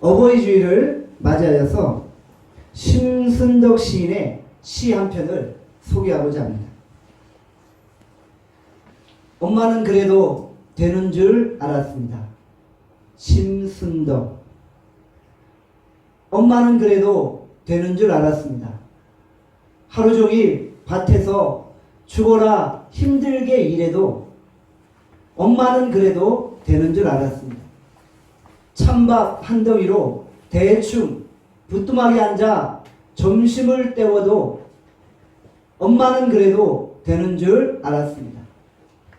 어버이 주일을 맞이하여서 심순덕 시인의 시 한 편을 소개하고자 합니다. 엄마는 그래도 되는 줄 알았습니다. 심순덕. 엄마는 그래도 되는 줄 알았습니다. 하루 종일 밭에서 죽어라 힘들게 일해도 엄마는 그래도 되는 줄 알았습니다. 찬밥 한 덩이로 대충 부뚜막에 앉아 점심을 때워도 엄마는 그래도 되는 줄 알았습니다.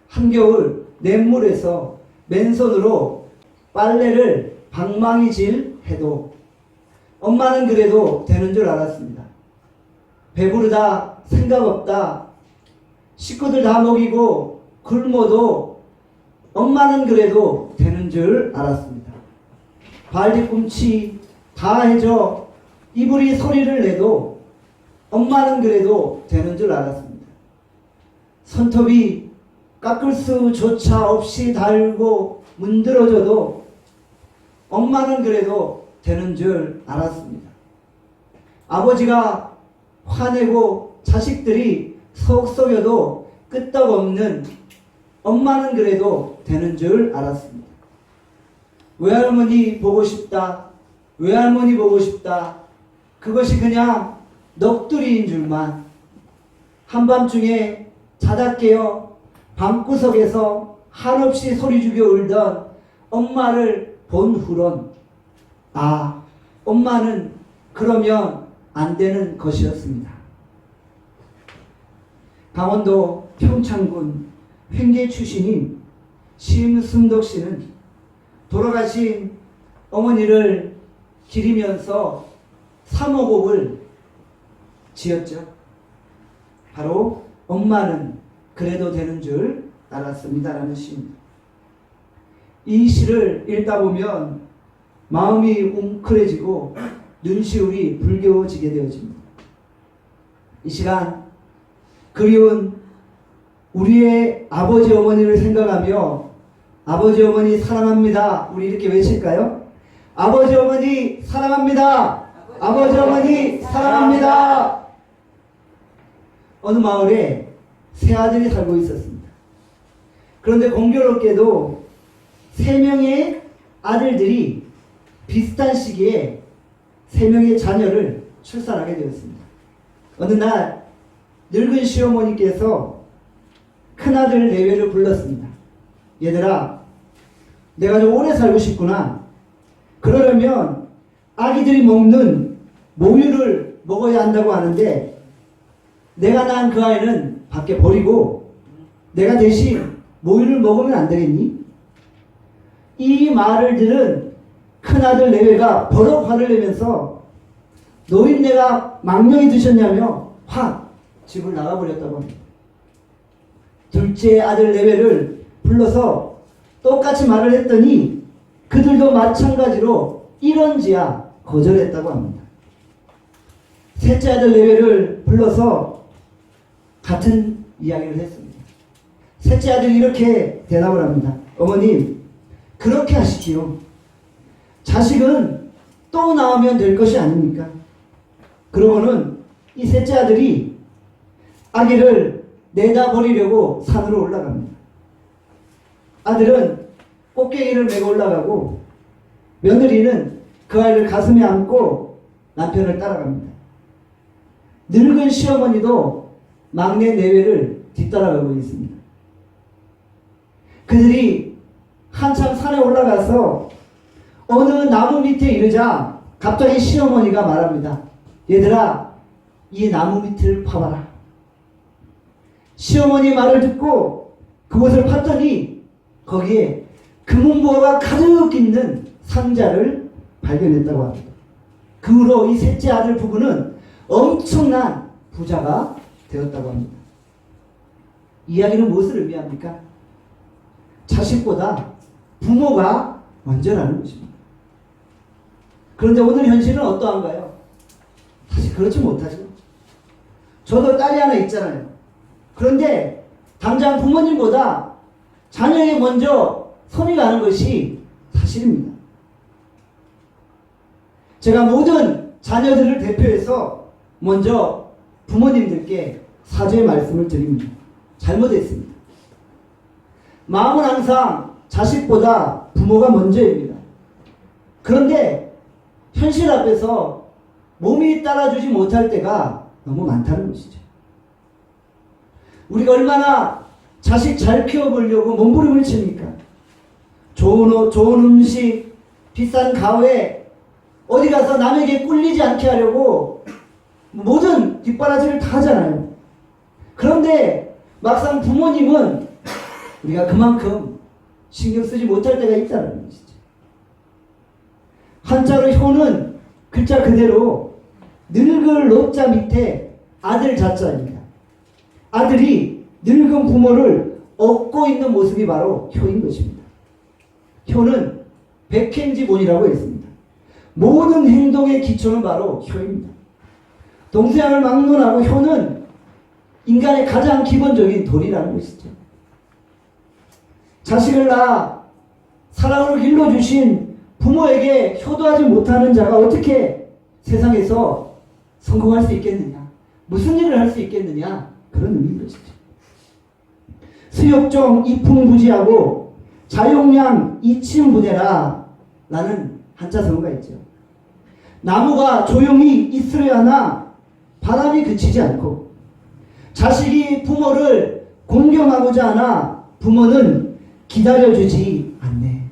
한겨울 냇물에서 맨손으로 빨래를 방망이질 해도 엄마는 그래도 되는 줄 알았습니다. 배부르다 생각 없다 식구들 다 먹이고 굶어도 엄마는 그래도 되는 줄 알았습니다. 발뒤꿈치 다 해줘 이불이 소리를 내도 엄마는 그래도 되는 줄 알았습니다. 손톱이 깎을 수조차 없이 달고 문드러져도 엄마는 그래도 되는 줄 알았습니다. 아버지가 화내고 자식들이 속 썩여도 끄떡없는 엄마는 그래도 되는 줄 알았습니다. 외할머니 보고 싶다. 외할머니 보고 싶다. 그것이 그냥 넋두리인 줄만. 한밤중에 자다 깨어 방구석에서 한없이 소리 죽여 울던 엄마를 본 후론 아, 엄마는 그러면 안 되는 것이었습니다. 강원도 평창군 횡계 출신인 심순덕 씨는 돌아가신 어머니를 기리면서 3호곡을 지었죠. 바로 엄마는 그래도 되는 줄 알았습니다 라는 시입니다. 이 시를 읽다 보면 마음이 웅크려지고 눈시울이 붉어지게 되어집니다. 이 시간 그리운 우리의 아버지 어머니를 생각하며 아버지 어머니 사랑합니다. 우리 이렇게 외칠까요? 아버지 어머니 사랑합니다. 아버지 어머니 사랑합니다. 어느 마을에 세 아들이 살고 있었습니다. 그런데 공교롭게도 3명의 아들들이 비슷한 시기에 3명의 자녀를 출산하게 되었습니다. 어느 날 늙은 시어머니께서 큰아들 내외를 불렀습니다. 얘들아, 내가 좀 오래 살고 싶구나. 그러려면 아기들이 먹는 모유를 먹어야 한다고 하는데 내가 낳은 그 아이는 밖에 버리고 내가 대신 모유를 먹으면 안 되겠니? 이 말을 들은 큰아들 내외가 버럭 화를 내면서 노인네가 망령이 드셨냐며 확 집을 나가버렸다고 합니다. 둘째 아들 내외를 불러서 똑같이 말을 했더니 그들도 마찬가지로 이런지야 거절했다고 합니다. 셋째 아들 내외를 불러서 같은 이야기를 했습니다. 셋째 아들이 이렇게 대답을 합니다. 어머님, 그렇게 하시지요. 자식은 또 낳으면 될 것이 아닙니까? 그러고는 이 셋째 아들이 아기를 내다 버리려고 산으로 올라갑니다. 아들은 꽃게기를 메고 올라가고 며느리는 그 아이를 가슴에 안고 남편을 따라갑니다. 늙은 시어머니도 막내 내외를 뒤따라가고 있습니다. 그들이 한참 산에 올라가서 어느 나무 밑에 이르자 갑자기 시어머니가 말합니다. 얘들아, 이 나무 밑을 파봐라. 시어머니 말을 듣고 그곳을 팠더니 거기에 금은보화가 가득 있는 상자를 발견했다고 합니다. 그 후로 이 셋째 아들 부부는 엄청난 부자가 되었다고 합니다. 이야기는 무엇을 의미합니까? 자식보다 부모가 먼저라는 것입니다. 그런데 오늘 현실은 어떠한가요? 사실 그렇지 못하죠. 저도 딸이 하나 있잖아요. 그런데 당장 부모님보다 자녀에게 먼저 손이 가는 것이 사실입니다. 제가 모든 자녀들을 대표해서 먼저 부모님들께 사죄의 말씀을 드립니다. 잘못했습니다. 마음은 항상 자식보다 부모가 먼저입니다. 그런데 현실 앞에서 몸이 따라주지 못할 때가 너무 많다는 것이죠. 우리가 얼마나 자식 잘 키워보려고 몸부림을 칩니까? 좋은 옷, 좋은 음식, 비싼 가회, 어디 가서 남에게 꿀리지 않게 하려고 모든 뒷바라지를 다 하잖아요. 그런데 막상 부모님은 우리가 그만큼 신경 쓰지 못할 때가 있다는 것이죠. 한자로 효는 글자 그대로 늙을 노자 밑에 아들 자자입니다. 아들이 늙은 부모를 업고 있는 모습이 바로 효인 것입니다. 효는 백행지본이라고 했습니다. 모든 행동의 기초는 바로 효입니다. 동서양을 막론하고 효는 인간의 가장 기본적인 도리라는 것이죠. 자식을 낳아 사랑으로 길러주신 부모에게 효도하지 못하는 자가 어떻게 세상에서 성공할 수 있겠느냐, 무슨 일을 할 수 있겠느냐, 그런 의미인 것이죠. 수욕종 이풍부지하고 자용량 이침분해라 라는 한자성어가 있죠. 나무가 조용히 있으려 하나 바람이 그치지 않고, 자식이 부모를 공경하고자 하나 부모는 기다려주지 않네.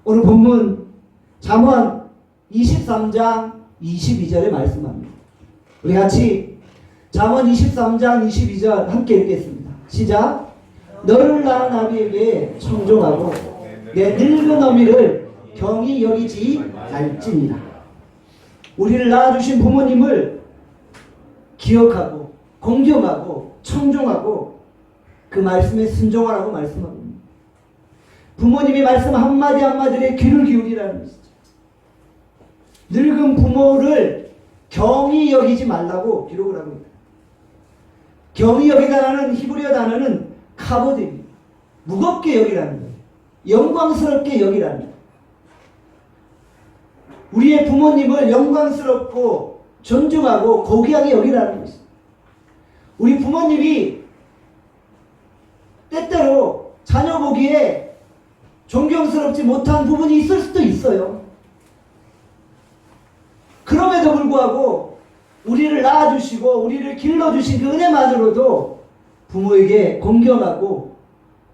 오늘 본문 잠언 23장 22절에 말씀합니다. 우리 같이 잠언 23장 22절 함께 읽겠습니다. 시작. 너를 낳은 아비에게 청종하고 내 늙은 어미를 경히 여기지 말지니라. 우리를 낳아주신 부모님을 기억하고 공경하고 청종하고 그 말씀에 순종하라고 말씀합니다. 부모님이 말씀 한마디 한마디에 귀를 기울이라는 것이죠. 늙은 부모를 경히 여기지 말라고 기록을 하고 있다. 경히 여기다라는 히브리어 단어는 카보드입니다. 무겁게 여기라는 거예요. 영광스럽게 여기라는 거예요. 우리의 부모님을 영광스럽고 존중하고 고귀하게 여기라는 것입니다. 우리 부모님이 때때로 자녀 보기에 존경스럽지 못한 부분이 있을 수도 있어요. 그럼에도 불구하고 우리를 낳아주시고 우리를 길러주신 그 은혜만으로도 부모에게 공경하고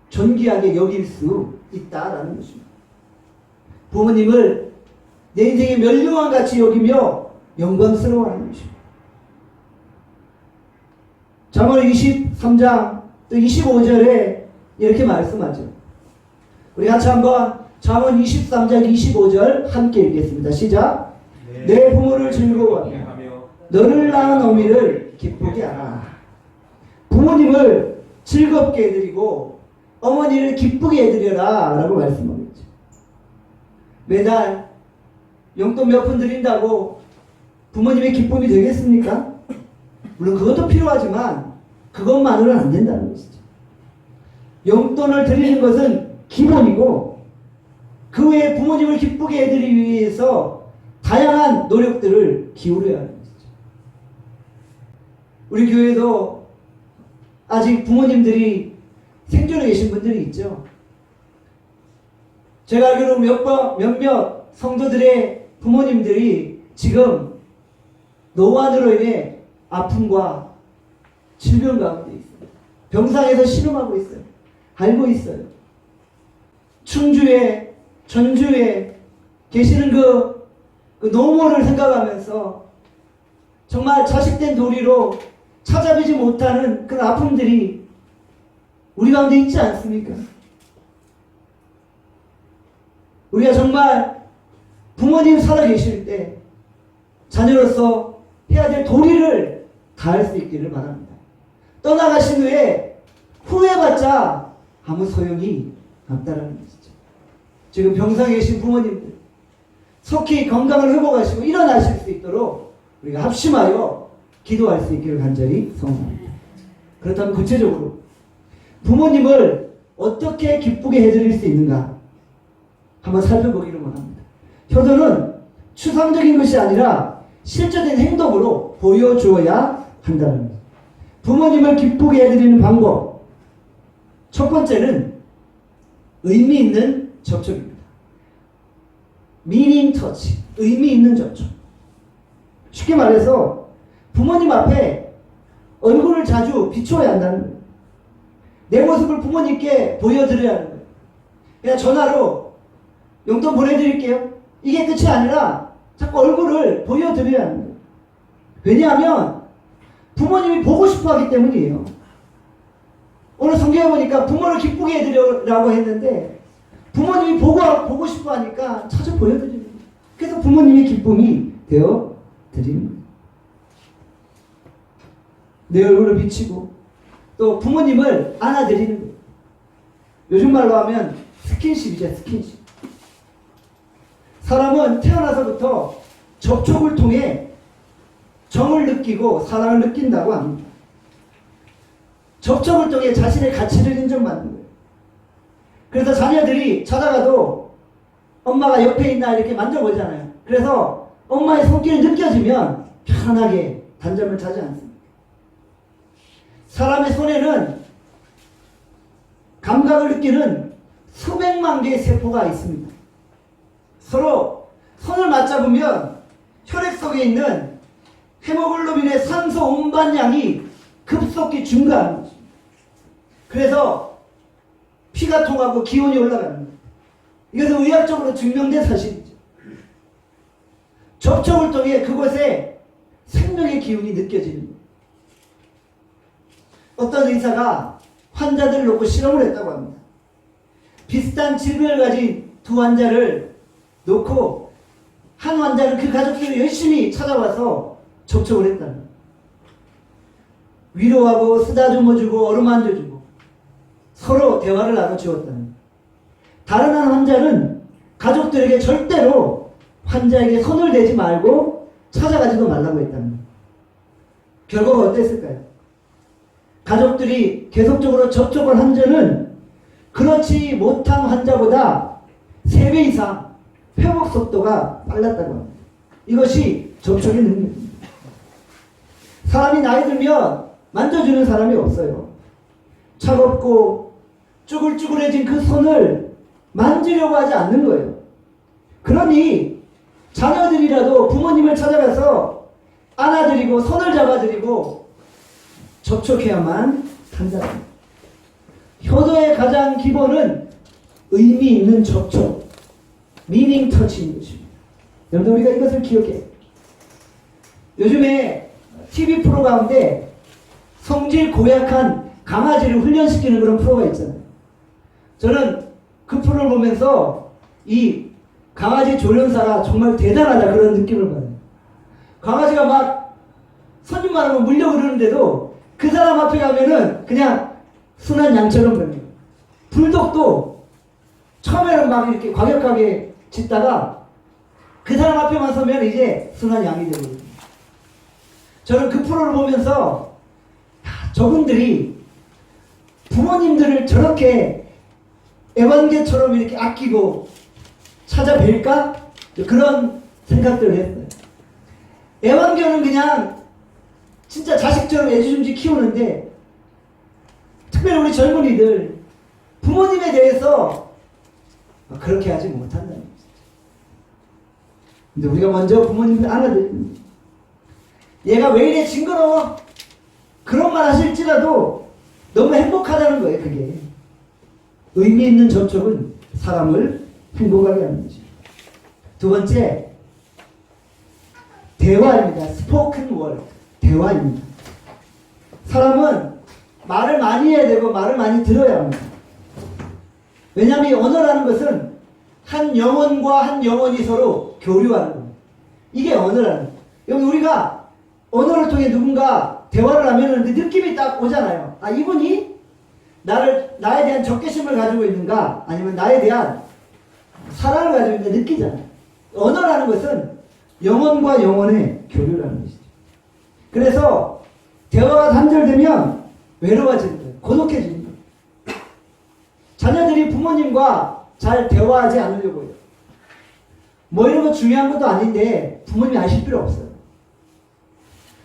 존귀하게 여길 수 있다라는 것입니다. 부모님을 내 인생의 멸류관 같이 여기며 영광스러워하는 것입니다. 잠언 23장 또 25절에 이렇게 말씀하죠. 우리 같이 한번 잠언 23장 25절 함께 읽겠습니다. 시작. 내 부모를 즐거워하며 너를 낳은 어미를 기쁘게 하라. 부모님을 즐겁게 해드리고 어머니를 기쁘게 해드려라 라고 말씀하겠죠. 매달 용돈 몇 푼 드린다고 부모님의 기쁨이 되겠습니까? 물론 그것도 필요하지만 그것만으로는 안 된다는 것이죠. 용돈을 드리는 것은 기본이고 그 외에 부모님을 기쁘게 해드리기 위해서 다양한 노력들을 기울여야 하는 것이죠. 우리 교회도 아직 부모님들이 생존해 계신 분들이 있죠. 제가 알기로 몇몇 성도들의 부모님들이 지금 노환으로 인해 아픔과 질병 가운데 있어요. 병상에서 신음하고 있어요. 알고 있어요. 충주에 전주에 계시는 그 노모를 생각하면서 정말 자식된 도리로 찾아뵈지 못하는 그런 아픔들이 우리 가운데 있지 않습니까? 우리가 정말 부모님 살아계실 때 자녀로서 해야 될 도리를 다할 수 있기를 바랍니다. 떠나가신 후에 후회받자 아무 소용이 없다라는 것이죠. 지금 병상에 계신 부모님들 속히 건강을 회복하시고 일어나실 수 있도록 우리가 합심하여 기도할 수 있기를 간절히 소원합니다. 그렇다면 구체적으로 부모님을 어떻게 기쁘게 해드릴 수 있는가? 한번 살펴보기를 원합니다. 효도는 추상적인 것이 아니라 실제된 행동으로 보여주어야 한다는 것. 부모님을 기쁘게 해드리는 방법. 첫 번째는 의미 있는 접촉입니다. meaning touch, 의미 있는 접촉. 쉽게 말해서 부모님 앞에 얼굴을 자주 비추어야 한다는 거예요. 내 모습을 부모님께 보여드려야 하는 거예요. 그냥 전화로 용돈 보내드릴게요. 이게 끝이 아니라 자꾸 얼굴을 보여드려야 하는 거예요. 왜냐하면 부모님이 보고 싶어 하기 때문이에요. 오늘 성경에 보니까 부모를 기쁘게 해드리라고 했는데 부모님이 보고 싶어 하니까 자주 보여드리는 거예요. 그래서 부모님의 기쁨이 되어 드리는 거예요. 내 얼굴을 비치고 또 부모님을 안아드리는 거예요. 요즘 말로 하면 스킨십이죠, 스킨십. 사람은 태어나서부터 접촉을 통해 정을 느끼고 사랑을 느낀다고 합니다. 접촉을 통해 자신의 가치를 인정받는 거예요. 그래서 자녀들이 자다가도 엄마가 옆에 있나 이렇게 만져보잖아요. 그래서 엄마의 손길이 느껴지면 편하게 단잠을 자지 않습니다. 사람의 손에는 감각을 느끼는 수백만 개의 세포가 있습니다. 서로 손을 맞잡으면 혈액 속에 있는 헤모글로빈의 산소 운반량이 급속히 증가하는 것입니다. 그래서 피가 통하고 기온이 올라가는 거예요. 이것은 의학적으로 증명된 사실이죠. 접촉을 통해 그곳에 생명의 기운이 느껴지는 거예요. 어떤 의사가 환자들을 놓고 실험을 했다고 합니다. 비슷한 질병을 가진 두 환자를 놓고 한 환자는 그 가족들을 열심히 찾아와서 접촉을 했다는 거예요. 위로하고 쓰다듬어주고 어루만져주고 서로 대화를 나눠주었다는 거예요. 다른 한 환자는 가족들에게 절대로 환자에게 손을 대지 말고 찾아가지도 말라고 했다는 거예요. 결과가 어땠을까요? 가족들이 계속적으로 접촉한 환자는 그렇지 못한 환자보다 3배 이상 회복 속도가 빨랐다고 합니다. 이것이 접촉의 능력입니다. 사람이 나이 들면 만져주는 사람이 없어요. 차갑고 쭈글쭈글해진 그 손을 만지려고 하지 않는 거예요. 그러니 자녀들이라도 부모님을 찾아가서 안아드리고 손을 잡아드리고 접촉해야만 한다. 효도의 가장 기본은 의미 있는 접촉, meaning touch인 것입니다. 여러분, 우리가 이것을 기억해요. 요즘에 TV 프로 가운데 성질 고약한 강아지를 훈련시키는 그런 프로가 있잖아요. 저는 그 프로를 보면서 이 강아지 조련사가 정말 대단하다 그런 느낌을 받아요. 강아지가 막 손님만 하면 물려 그러는데도 그 사람 앞에 가면은 그냥 순한 양처럼 변해요. 불독도 처음에는 막 이렇게 과격하게 짖다가 그 사람 앞에만 서면 이제 순한 양이 되거든요. 저는 그 프로를 보면서 저분들이 부모님들을 저렇게 애완개처럼 이렇게 아끼고 찾아뵐까? 그런 생각들을 했어요. 애완개는 그냥 진짜 자식처럼 애지중지 키우는데 특별히 우리 젊은이들 부모님에 대해서 그렇게 하지 못한다는 거죠. 근데 우리가 먼저 부모님들 안아드리는 거죠. 얘가 왜 이래 징그러워? 그런 말 하실지라도 너무 행복하다는 거예요. 그게 의미 있는 접촉은 사람을 행복하게 하는 거죠. 두 번째, 대화입니다. 스포큰 월, 대화입니다. 사람은 말을 많이 해야 되고 말을 많이 들어야 합니다. 왜냐하면 이 언어라는 것은 한 영혼과 한 영혼이 서로 교류하는 겁니다. 이게 언어라는 거예요. 여기 우리가 언어를 통해 누군가 대화를 하면 그 느낌이 딱 오잖아요. 아, 이분이 나에 대한 적개심을 가지고 있는가, 아니면 나에 대한 사랑을 가지고 있는가 느끼잖아요. 언어라는 것은 영혼과 영혼의 교류라는 것이죠. 그래서 대화가 단절되면 외로워지는 거예요. 고독해지는 거예요. 자녀들이 부모님과 잘 대화하지 않으려고 해요. 뭐 이런 거 중요한 것도 아닌데 부모님이 아실 필요 없어요.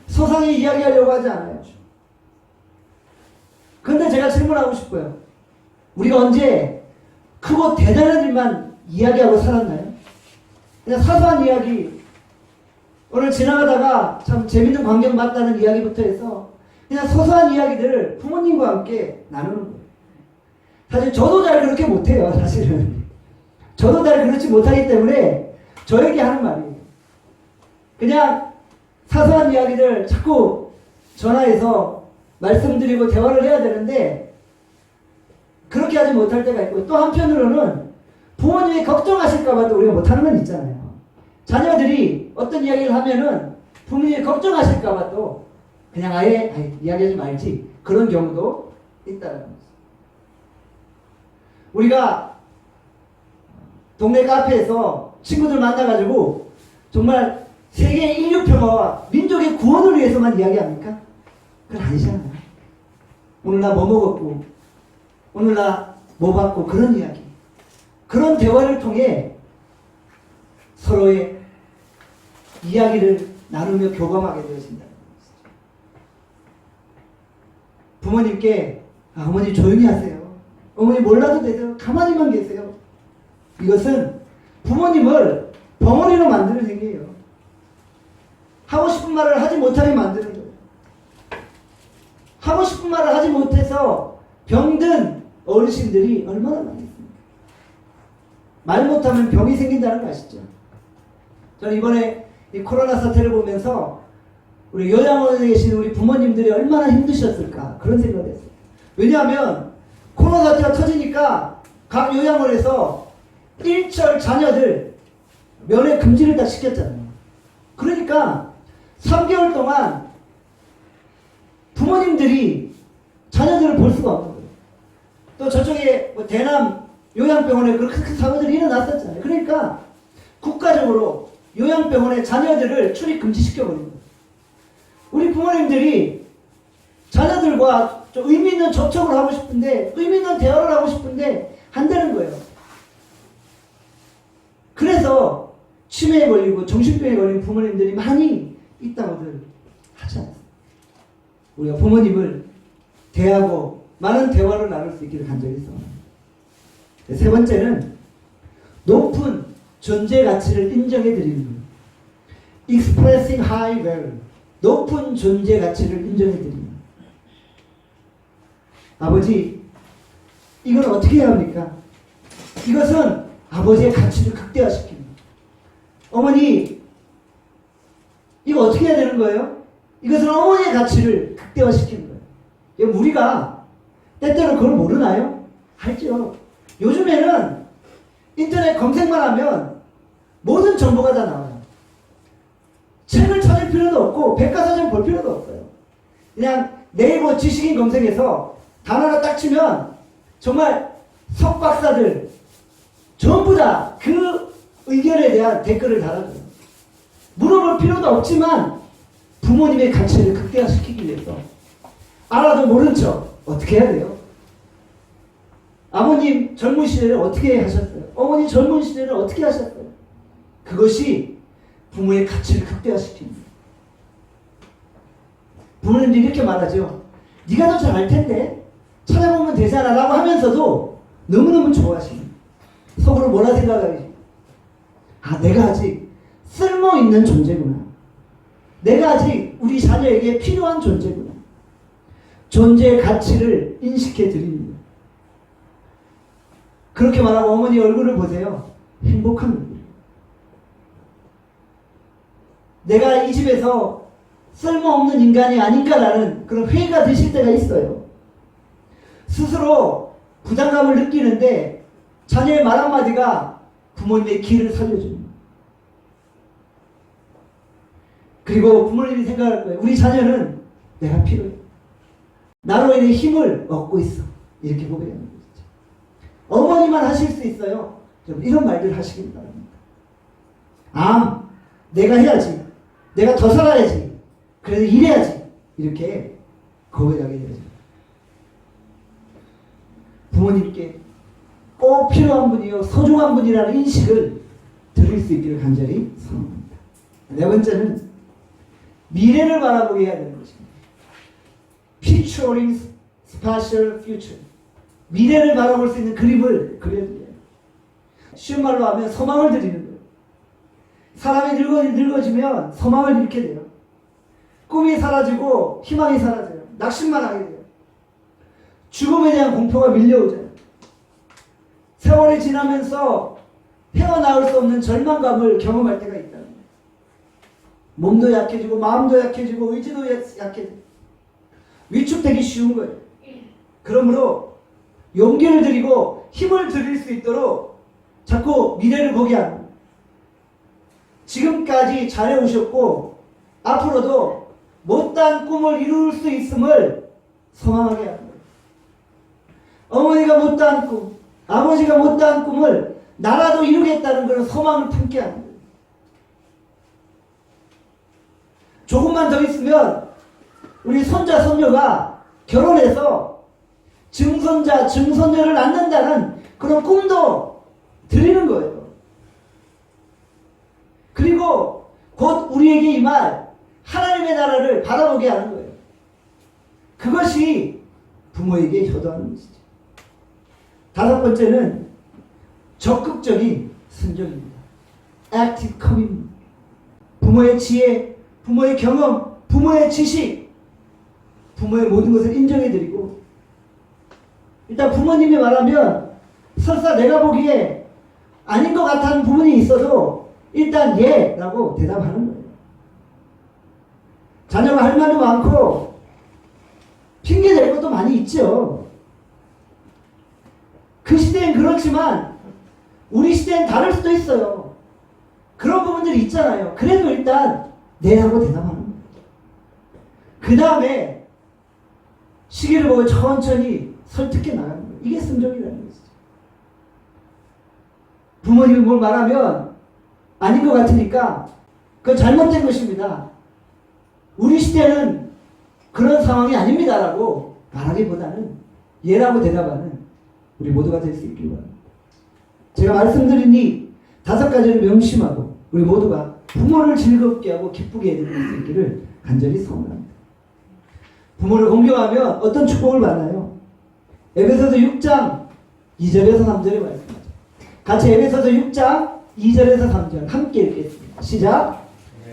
소상히 이야기하려고 하지 않아요. 그런데 제가 질문하고 싶어요. 우리가 언제 크고 대단한 일만 이야기하고 살았나요? 그냥 사소한 이야기, 오늘 지나가다가 참 재밌는 광경 봤다는 이야기부터 해서 그냥 소소한 이야기들을 부모님과 함께 나누는 거예요. 사실 저도 잘 그렇게 못해요. 사실은 저도 잘 그렇지 못하기 때문에 저에게 하는 말이에요. 그냥 사소한 이야기들 자꾸 전화해서 말씀드리고 대화를 해야 되는데 그렇게 하지 못할 때가 있고, 또 한편으로는 부모님이 걱정하실까봐도 우리가 못하는 건 있잖아요. 자녀들이 어떤 이야기를 하면은 부모님이 걱정하실까봐도 그냥 아예 이야기하지 말지, 그런 경우도 있다는 거죠. 우리가 동네 카페에서 친구들 만나가지고 정말 세계의 인류 평화와 민족의 구원을 위해서만 이야기합니까? 그건 아니잖아요. 오늘 나 뭐 먹었고, 오늘 나 뭐 받고, 그런 이야기, 그런 대화를 통해 서로의 이야기를 나누며 교감하게 되어진다는 것이죠. 부모님께 어머니 조용히 하세요, 어머니 몰라도 되세요, 가만히만 계세요, 이것은 부모님을 벙어리로 만드는 행위예요. 하고 싶은 말을 하지 못하게 만드는 거예요. 하고 싶은 말을 하지 못해서 병든 어르신들이 얼마나 많이 있습니까? 말 못하면 병이 생긴다는 거 아시죠? 저는 이번에 이 코로나 사태를 보면서 우리 요양원에 계신 우리 부모님들이 얼마나 힘드셨을까, 그런 생각을 했어요. 왜냐하면 코로나 사태가 터지니까 각 요양원에서 일절 자녀들 면회 금지를 다 시켰잖아요. 그러니까 3개월 동안 부모님들이 자녀들을 볼 수가 없는 거예요. 또 저쪽에 뭐 대남 요양병원에 그렇게 큰 사고들이 일어났었잖아요. 그러니까 국가적으로 요양병원에 자녀들을 출입 금지시켜버린 거예요. 우리 부모님들이 자녀들과 좀 의미 있는 접촉을 하고 싶은데, 의미 있는 대화를 하고 싶은데 안 되는 거예요. 그래서 치매에 걸리고 정신병에 걸린 부모님들이 많이 있다고들 하지 않습니다. 우리가 부모님을 대하고 많은 대화를 나눌 수 있기를 간절히 소원합니다. 세 번째는 높은 존재 가치를 인정해 드리는 것. Expressing high value. 높은 존재 가치를 인정해 드리는 것. 아버지, 이건 어떻게 해야 합니까? 이것은 아버지의 가치를 극대화시킵니다. 어머니, 이거 어떻게 해야 되는 거예요? 이것은 어머니의 가치를 극대화시키는 거예요. 이거 우리가 때때로 그걸 모르나요? 알죠. 요즘에는 인터넷 검색만 하면 모든 정보가 다 나와요. 책을 찾을 필요도 없고 백과사전 볼 필요도 없어요. 그냥 네이버 지식인 검색해서 단어를 딱 치면 정말 석박사들 전부 다 그 의견에 대한 댓글을 달아줘요. 물어볼 필요도 없지만 부모님의 가치를 극대화시키기 위해서 알아도 모른 척 어떻게 해야 돼요? 아버님 젊은 시절에 어떻게 하셨어요? 어머니 젊은 시절에 어떻게 하셨어요? 그것이 부모의 가치를 극대화시킵니다. 부모님들이 이렇게 말하죠. 네가 더 잘 알 텐데 찾아보면 되잖아 라고 하면서도 너무너무 좋아하십니다. 속으로 뭐라 생각하지? 아, 내가 아직 쓸모있는 존재구나. 내가 아직 우리 자녀에게 필요한 존재구나. 존재의 가치를 인식해 드립니다. 그렇게 말하고 어머니 얼굴을 보세요. 행복한 얼굴. 내가 이 집에서 쓸모없는 인간이 아닌가라는 그런 회의가 드실 때가 있어요. 스스로 부담감을 느끼는데 자녀의 말 한마디가 부모님의 길을 살려줍니다. 그리고 부모님이 생각할 거예요. 우리 자녀는 내가 필요해. 나로 인해 힘을 얻고 있어. 이렇게 고백하는 거죠. 어머니만 하실 수 있어요. 좀 이런 말들 하시길 바랍니다. 아, 내가 해야지. 내가 더 살아야지. 그래서 일해야지. 이렇게 고백하게 되죠. 부모님께 꼭 필요한 분이요, 소중한 분이라는 인식을 더 드릴 수 있기를 간절히 소원합니다. 네 번째는 미래를 바라보게 해야 되는 것입니다. Picturing spatial future. 미래를 바라볼 수 있는 그림을 그려드려요. 쉬운 말로 하면 소망을 드리는 거예요. 사람이 늙어지면 소망을 잃게 돼요. 꿈이 사라지고 희망이 사라져요. 낙심만 하게 돼요. 죽음에 대한 공포가 밀려오잖아요. 세월이 지나면서 헤어나올 수 없는 절망감을 경험할 때가 있다는 거예요. 몸도 약해지고 마음도 약해지고 의지도 약해지고 위축되기 쉬운 거예요. 그러므로 용기를 드리고 힘을 드릴 수 있도록 자꾸 미래를 보게 하는 거예요. 지금까지 잘해오셨고 앞으로도 못다한 꿈을 이룰 수 있음을 소망하게 하는 거예요. 어머니가 못다한 꿈, 아버지가 못다한 꿈을 나라도 이루겠다는 그런 소망을 품게 하는 거예요. 조금만 더 있으면 우리 손자, 손녀가 결혼해서 증손자, 증손녀를 낳는다는 그런 꿈도 드리는 거예요. 그리고 곧 우리에게 임할 하나님의 나라를 바라보게 하는 거예요. 그것이 부모에게 효도하는 것이죠. 다섯 번째는 적극적인 순종입니다. Active commitment. 부모의 지혜, 부모의 경험, 부모의 지식, 부모의 모든 것을 인정해드리고, 일단 부모님이 말하면 설사 내가 보기에 아닌 것 같다는 부분이 있어도 일단 예 라고 대답하는 거예요. 자녀가 할 말도 많고 핑계 댈 것도 많이 있죠. 그 시대엔 그렇지만 우리 시대엔 다를 수도 있어요. 그런 부분들이 있잖아요. 그래도 일단 네 하고 대답하는 거예요. 그 다음에 시기를 보고 천천히 설득해 나가는 거예요. 이게 순종이라는 것이죠. 부모님이 뭘 말하면 아닌 것 같으니까 그건 잘못된 것입니다. 우리 시대는 그런 상황이 아닙니다라고 말하기보다는 예라고 대답하는 우리 모두가 될 수 있길 바랍니다. 제가 말씀드린 이 다섯 가지를 명심하고 우리 모두가 부모를 즐겁게 하고 기쁘게 해드릴 수 있기를 간절히 소원합니다. 부모를 공경하면 어떤 축복을 받나요? 에베소서 6장 2절에서 3절에 말씀하죠. 같이 에베소서 6장 2절에서 3절 함께 읽겠습니다. 시작.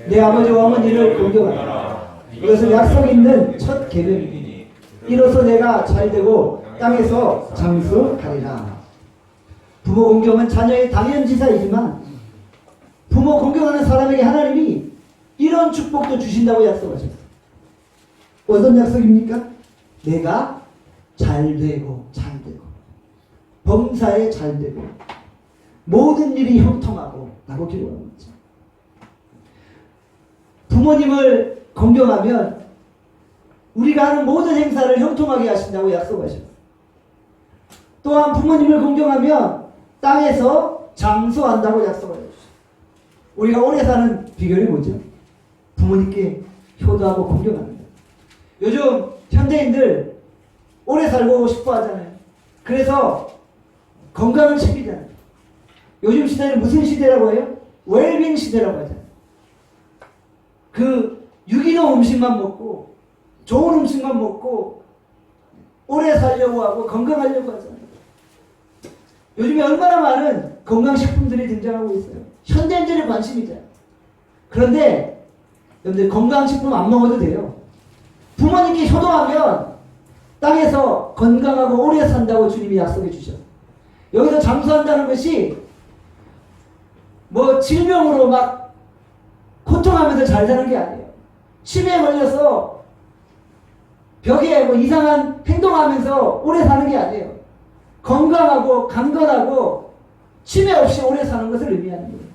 내 아버지와 어머니를 공경하라. 이것은 약속 있는 첫 계명이니 이로써 내가 잘되고 땅에서 장수하리라. 부모 공경은 자녀의 당연지사이지만 부모 공경하는 사람에게 하나님이 이런 축복도 주신다고 약속하셨어요. 어떤 약속입니까? 내가 잘되고 범사에 잘되고 모든 일이 형통하고 라고 기록하고 있죠. 부모님을 공경하면 우리가 하는 모든 행사를 형통하게 하신다고 약속하셨어요. 또한 부모님을 공경하면 땅에서 장수한다고 약속하셨어요. 우리가 오래 사는 비결이 뭐죠? 부모님께 효도하고 공경하는 거예요. 요즘 현대인들 오래 살고 싶어 하잖아요. 그래서 건강을 챙기잖아요. 요즘 시대는 무슨 시대라고 해요? 웰빙 시대라고 하잖아요. 그 유기농 음식만 먹고 좋은 음식만 먹고 오래 살려고 하고 건강하려고 하잖아요. 요즘에 얼마나 많은 건강식품들이 등장하고 있어요. 현대인들의 관심이잖아요. 그런데 여러분들 건강식품 안 먹어도 돼요. 부모님께 효도하면 땅에서 건강하고 오래 산다고 주님이 약속해 주셨어요. 여기서 장수한다는 것이 뭐 질병으로 막 고통하면서 잘 사는 게 아니에요. 치매에 걸려서 벽에 뭐 이상한 행동하면서 오래 사는 게 아니에요. 건강하고 강건하고 치매 없이 오래 사는 것을 의미하는 거예요.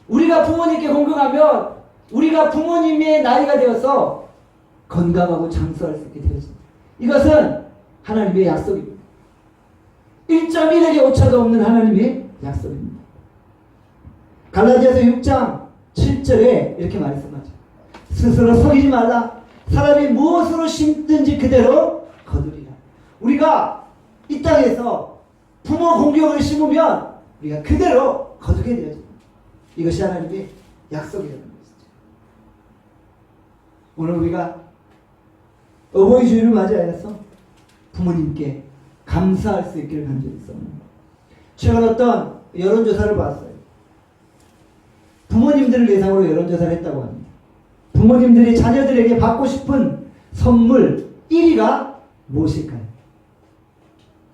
우리가 부모님께 공경하면 우리가 부모님의 나이가 되어서 건강하고 장수할 수 있게 되어집니다. 이것은 하나님의 약속입니다. 1.1에게 오차도 없는 하나님의 약속입니다. 갈라디아서 6장 7절에 이렇게 말씀하죠. 스스로 속이지 말라. 사람이 무엇으로 심든지 그대로 거두리라. 우리가 이 땅에서 부모 공경을 심으면 우리가 그대로 거두게 되어집니다. 이것이 하나님의 약속이라는 것이죠. 오늘 우리가 어버이 주일을 맞이하여서 부모님께 감사할 수 있기를 간절히 쏩니다. 최근 어떤 여론조사를 봤어요. 부모님들을 대상으로 여론조사를 했다고 합니다. 부모님들이 자녀들에게 받고 싶은 선물 1위가 무엇일까요?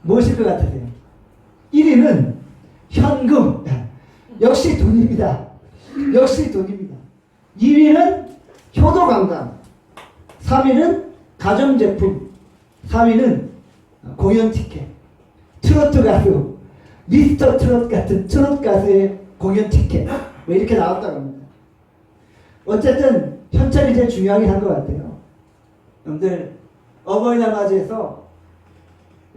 무엇일 것 같으세요? 1위는 현금. 역시 돈입니다. 역시 돈입니다. 2위는 효도관광. 3위는 가전제품. 4위는 공연 티켓. 트로트 가수, 미스터 트롯 같은 트롯 가수의 공연 티켓. 왜 이렇게 나왔다고 합니다. 어쨌든 현찰이 제일 중요하긴 한 것 같아요. 여러분들 어버이날 맞이해서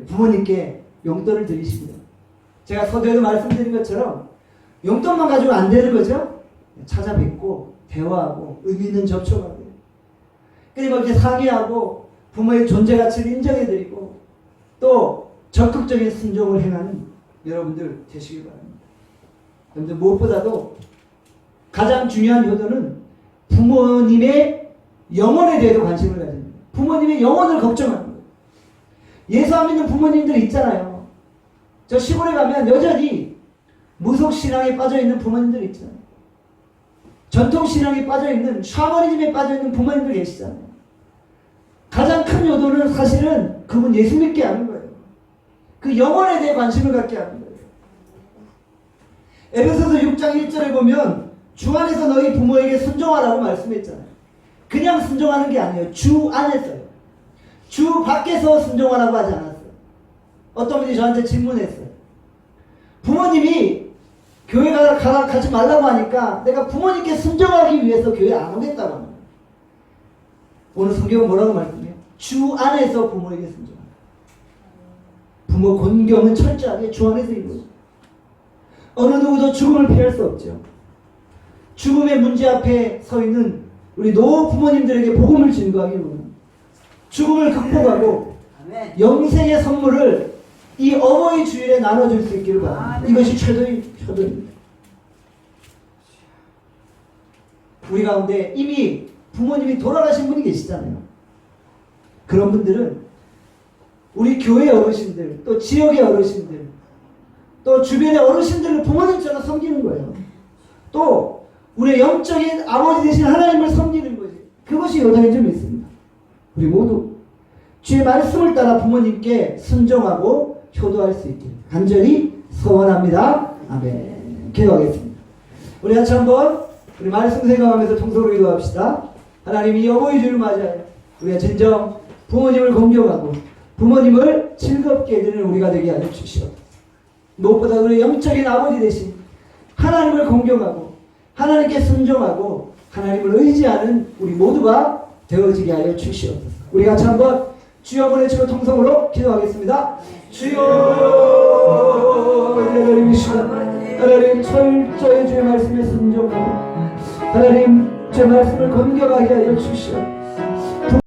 부모님께 용돈을 드리시고요. 제가 서두에도 말씀드린 것처럼 용돈만 가지고 안 되는 거죠. 찾아뵙고 대화하고 의미 있는 접촉하고 끊임없이 상의하고 부모의 존재 가치를 인정해드리고 또 적극적인 순종을 행하는 여러분들 되시길 바랍니다. 여러분들 무엇보다도 가장 중요한 효도는 부모님의 영혼에 대해서 관심을 가집니다. 부모님의 영혼을 걱정하는 거예요. 예수 안 믿는 부모님들 있잖아요. 저 시골에 가면 여전히 무속신앙에 빠져있는 부모님들 있잖아요. 전통신앙에 빠져있는 샤머니즘에 빠져있는 부모님들 계시잖아요. 가장 큰 효도는 사실은 그분 예수 믿게 하는 거예요. 그 영혼에 대해 관심을 갖게 하는 거예요. 에베소서 6장 1절에 보면 주 안에서 너희 부모에게 순종하라고 말씀했잖아요. 그냥 순종하는 게 아니에요. 주 안에서요. 주 밖에서 순종하라고 하지 않았어요. 어떤 분이 저한테 질문했어요. 부모님이 교회 가지 말라고 하니까 내가 부모님께 순종하기 위해서 교회 안 오겠다고 합니다. 오늘 성경은 뭐라고 말씀해요? 주 안에서 부모에게 순종하라. 부모 권경은 철저하게 주 안에서 이루어져요. 어느 누구도 죽음을 피할 수 없죠. 죽음의 문제 앞에 서 있는 우리 노 부모님들에게 복음을 증거하기 원합니다. 죽음을 극복하고 영생의 선물을 이 어버이 주일에 나눠줄 수 있기를 바랍니다. 이것이 최도입니다. 우리 가운데 이미 부모님이 돌아가신 분이 계시잖아요. 그런 분들은 우리 교회 어르신들, 또 지역의 어르신들, 또 주변의 어르신들을 부모님처럼 섬기는 거예요. 또 우리의 영적인 아버지 되신 하나님을 섬기는 거지. 그것이 요단의 점이 있습니다. 우리 모두 주의 말씀을 따라 부모님께 순종하고 효도할 수 있길 간절히 소원합니다. 아멘. 기도하겠습니다. 우리 같이 한번 우리 말씀 생각하면서 통성으로 기도합시다. 하나님, 이 어버이 주를 맞이하여 우리가 진정 부모님을 공경하고 부모님을 즐겁게 해드리는 우리가 되게 하여 주시옵소서. 무엇보다 우리 영적인 아버지 되신 하나님을 공경하고 하나님께 순종하고 하나님을 의지하는 우리 모두가 되어지게 하여 주시옵소서. 우리 같이 한번 주여 한번 외치고 통성으로 기도하겠습니다. 주여, 하나님 철저히 주의 말씀에 순종하고 하나님 주의 말씀을 건경하게 하여 주시옵소서.